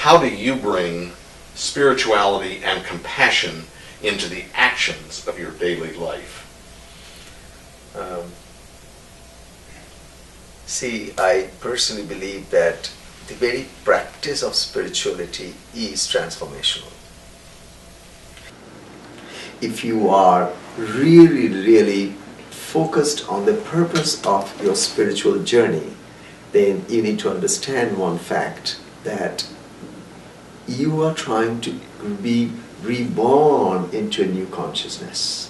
how do you bring spirituality and compassion into the actions of your daily life? See, I personally believe that the very practice of spirituality is transformational. If you are really, really focused on the purpose of your spiritual journey, then you need to understand one fact, that you are trying to be reborn into a new consciousness.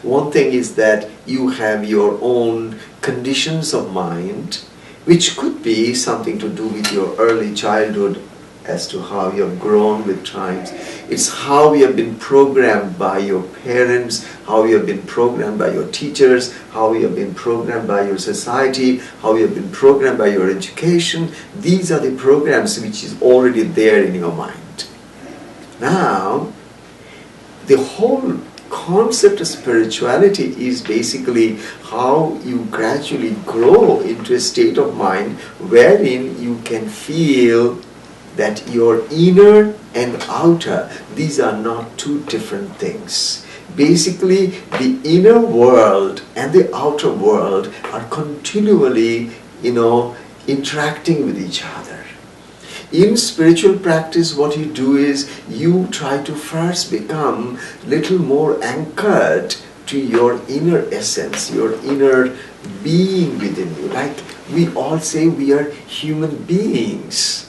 One thing is that you have your own conditions of mind, which could be something to do with your early childhood as to how you have grown with times. It's how you have been programmed by your parents, how you have been programmed by your teachers, how you have been programmed by your society, how you have been programmed by your education. These are the programs which is already there in your mind. Now, the whole concept of spirituality is basically how you gradually grow into a state of mind wherein you can feel that your inner and outer, these are not two different things. Basically, the inner world and the outer world are continually, interacting with each other. In spiritual practice, what you do is you try to first become little more anchored to your inner essence, your inner being within you. Like we all say, we are human beings.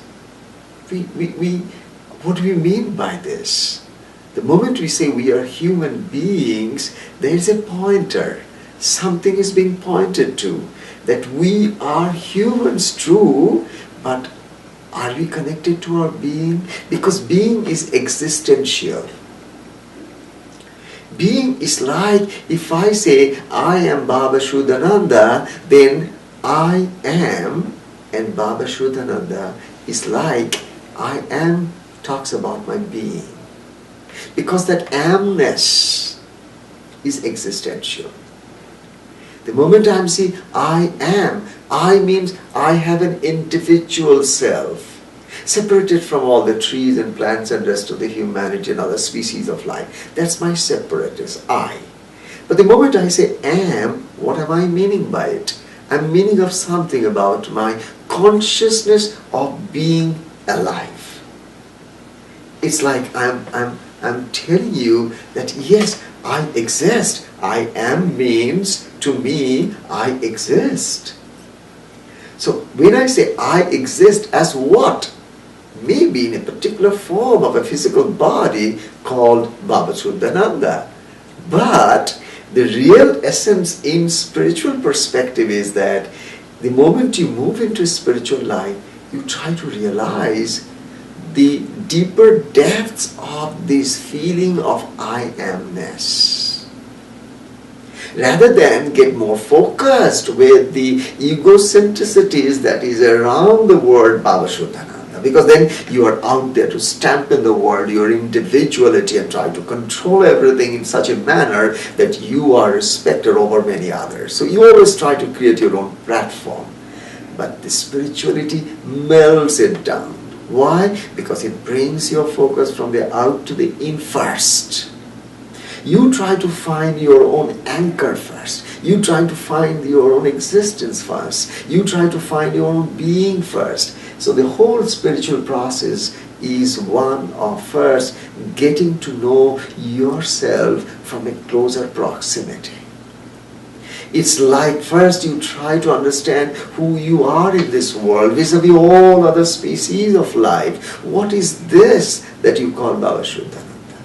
What do we mean by this? The moment we say we are human beings, there is a pointer. Something is being pointed to. That we are humans, true, but are we connected to our being? Because being is existential. Being is like, if I say, I am Baba Shuddhaananda, then I am, and Baba Shuddhaananda is like, I am talks about my being. Because that amness is existential. The moment I say I am, I means I have an individual self, separated from all the trees and plants and rest of the humanity and other species of life. That's my separateness, I. But the moment I say am, what am I meaning by it? I'm meaning of something about my consciousness of being alive. It's like I'm telling you that yes, I exist. I am means to me I exist. So when I say I exist as what? Maybe in a particular form of a physical body called Baba Shuddhaananda. But the real essence in spiritual perspective is that the moment you move into spiritual life, you try to realize the deeper depths of this feeling of I amness. Rather than get more focused with the egocentricities that is around the word Baba Shuddhaananda, because then you are out there to stamp in the world your individuality and try to control everything in such a manner that you are respected over many others. So you always try to create your own platform. But the spirituality melts it down. Why? Because it brings your focus from the out to the in first. You try to find your own anchor first. You try to find your own existence first. You try to find your own being first. So the whole spiritual process is one of first getting to know yourself from a closer proximity. It's like first you try to understand who you are in this world vis-a-vis all other species of life. What is this that you call Baba Shuddhaananda?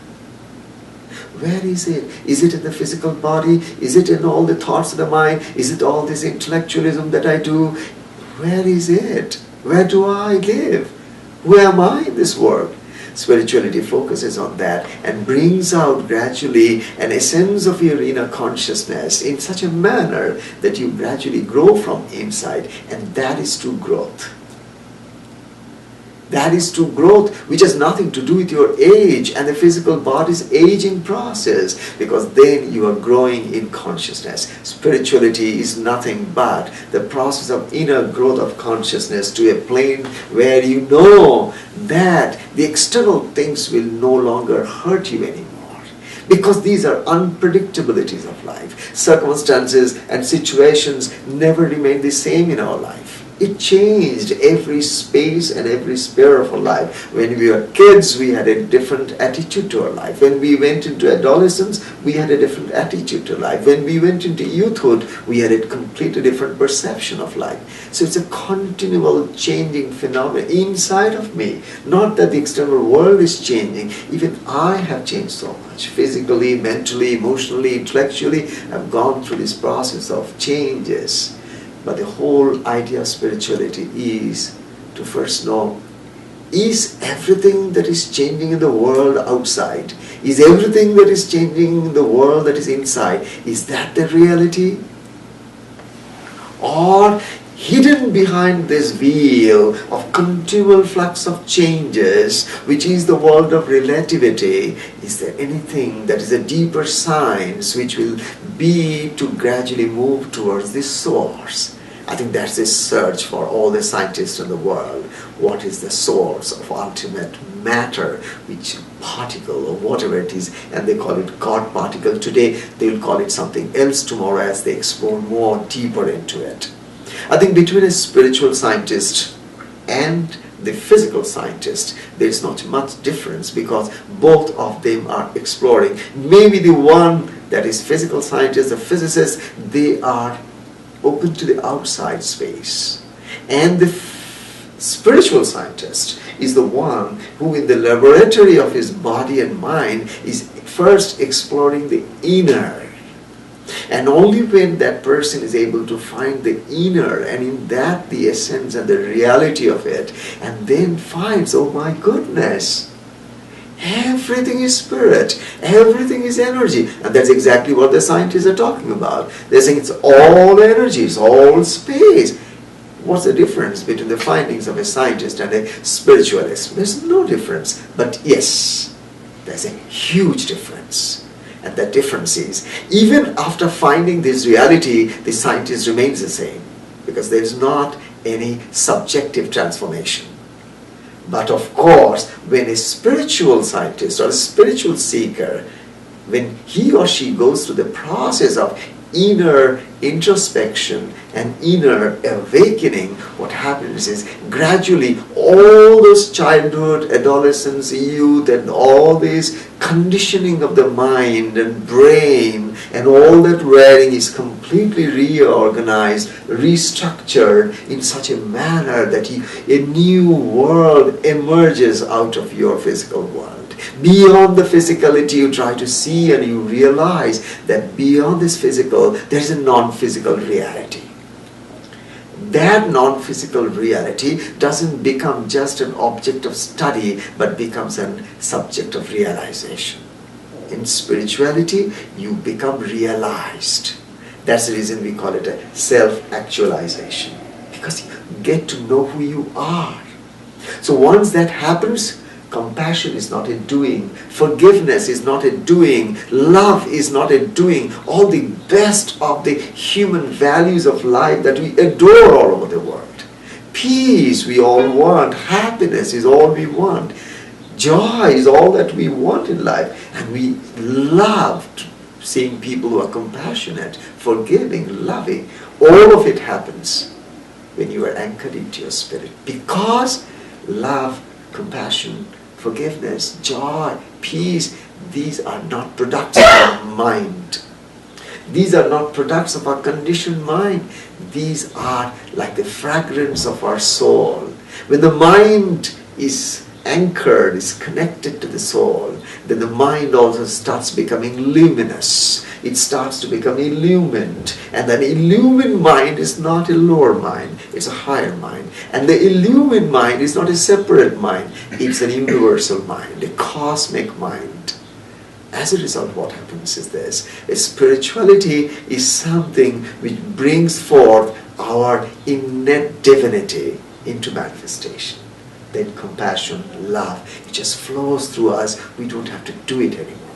Where is it? Is it in the physical body? Is it in all the thoughts of the mind? Is it all this intellectualism that I do? Where is it? Where do I live? Who am I in this world? Spirituality focuses on that and brings out gradually an essence of your inner consciousness in such a manner that you gradually grow from inside, and that is true growth. That is true growth, which has nothing to do with your age and the physical body's aging process, because then you are growing in consciousness. Spirituality is nothing but the process of inner growth of consciousness to a plane where you know that the external things will no longer hurt you anymore. Because these are unpredictabilities of life. Circumstances and situations never remain the same in our life. It changed every space and every sphere of our life. When we were kids, we had a different attitude to our life. When we went into adolescence, we had a different attitude to life. When we went into youthhood, we had a completely different perception of life. So it's a continual changing phenomenon inside of me. Not that the external world is changing. Even I have changed so much. Physically, mentally, emotionally, intellectually, I've gone through this process of changes. But the whole idea of spirituality is to first know, is everything that is changing in the world outside, is everything that is changing in the world that is inside, is that the reality? Or hidden behind this veil of continual flux of changes, which is the world of relativity, is there anything that is a deeper science which will be to gradually move towards this source? I think that's the search for all the scientists in the world. What is the source of ultimate matter, which particle or whatever it is, and they call it God particle today, they will call it something else tomorrow as they explore more deeper into it. I think between a spiritual scientist and the physical scientist, there is not much difference, because both of them are exploring. Maybe the one that is physical scientist, the physicist, they are open to the outside space. And the spiritual scientist is the one who in the laboratory of his body and mind is first exploring the inner. And only when that person is able to find the inner, and in that the essence and the reality of it, and then finds, oh my goodness, everything is spirit, everything is energy. And that's exactly what the scientists are talking about. They're saying it's all energy, it's all space. What's the difference between the findings of a scientist and a spiritualist? There's no difference. But yes, there's a huge difference. And that difference is, even after finding this reality, the scientist remains the same, because there is not any subjective transformation. But of course, when a spiritual scientist or a spiritual seeker, when he or she goes through the process of inner introspection and inner awakening, what happens is gradually all those childhood, adolescence, youth, and all this conditioning of the mind and brain and all that wearing is completely reorganized, restructured in such a manner that a new world emerges out of your physical world. Beyond the physicality, you try to see and you realize that beyond this physical, there is a non-physical reality. That non-physical reality doesn't become just an object of study, but becomes a subject of realization. In spirituality, you become realized. That's the reason we call it a self-actualization, because you get to know who you are. So once that happens, compassion is not a doing, forgiveness is not a doing, love is not a doing, all the best of the human values of life that we adore all over the world. Peace we all want, happiness is all we want, joy is all that we want in life, and we love seeing people who are compassionate, forgiving, loving. All of it happens when you are anchored into your spirit, because love, compassion, forgiveness, joy, peace, these are not products of our mind. These are not products of our conditioned mind. These are like the fragrance of our soul. When the mind is anchored, is connected to the soul, then the mind also starts becoming luminous. It starts to become illumined. And that illumined mind is not a lower mind, it's a higher mind. And the illumined mind is not a separate mind, it's an universal mind, a cosmic mind. As a result, what happens is this: spirituality is something which brings forth our innate divinity into manifestation. then compassion, love, it just flows through us. We don't have to do it anymore.